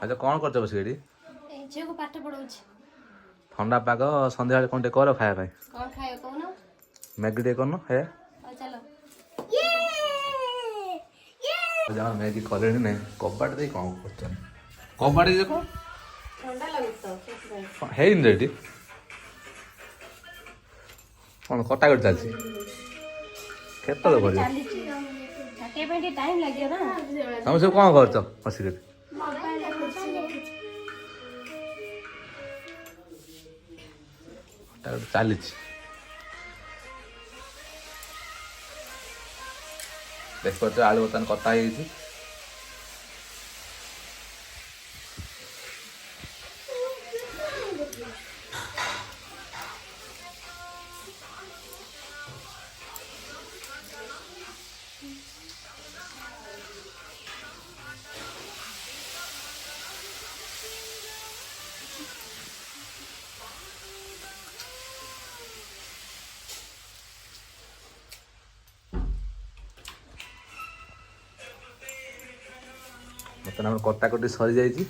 अच्छा कौन कर बस ये झील को पाठ पढ़ाऊँ। ठंडा पाग सन्ध्या कौन टे कर खाया कौन खाए कौन मैगी टे करन है चलो जहाँ मैगी कले ना कबाट दे कौन कर कबाट देख ठंडा लगुच है रेडी कौन कटा कट चलती के टाइम लगे ना तुम सब कौन कर हसिक चली देख पारे आलू बर्तमान कटा है बर्तमान कटा कटी सरी जाइए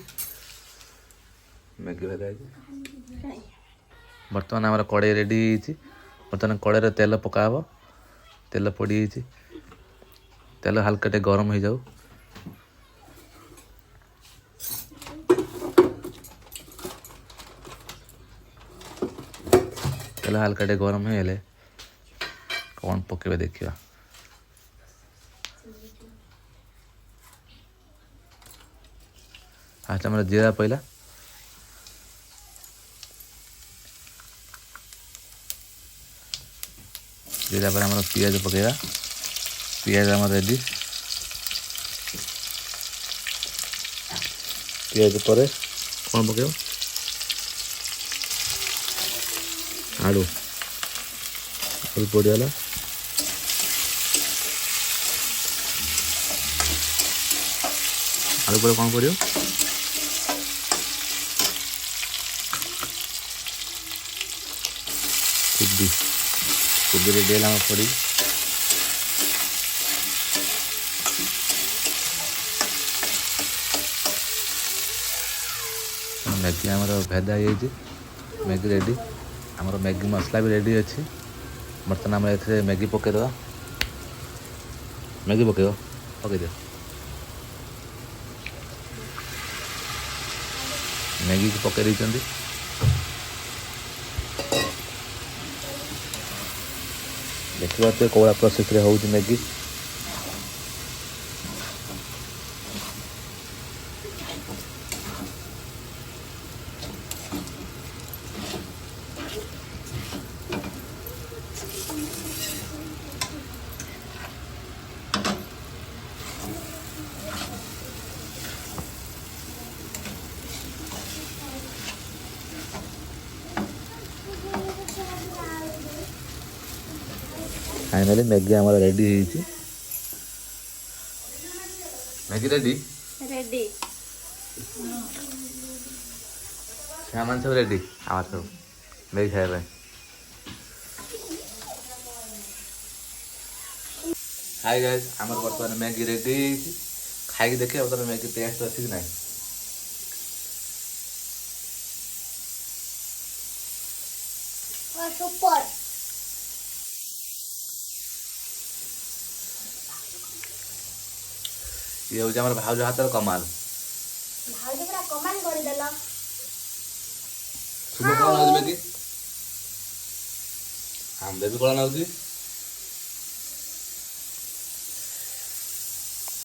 मैगी भजा बर्तमान आम कड़े रेडी बर्तमान कड़े तेल पकाब तेल पड़ी तेल हल्का टे गरम हो जाऊ तेल हल्का टे गरम हो कौन पकेबे देखिए फास्ट आम जीरा पड़ा जीरा पर आम पिज पकेगा पिज आम रेडी पिज पर कौन पकेब आलू आलू पड़गला आलू पर कौन पड़ो कुबी डेल आम पड़ी मैगी आमर भेदा मैगी रेडी आमर मैगी मसला भी रेडी अच्छी बर्तमान आम ए मैगी पकईदे मैगी पकईब पकईदे मैगी को पकई देती देखा तो कौड़ा प्रोसेस रे होउची मैगी फाइनली मैगी आम रेडी मैगी रेडी रेडी सामान सब रेडी आम सब मैगी खाए हाय गाइस आम बर्तमान मैगी रेडी खाई देखिए बर्तमान मैगी टेस्ट अच्छी कि ना सुपर ये हूँ आम भाज हाथ कमाल भाउजी पूरा कमाल कर देला सुनो कौन मैगी आम भी कौन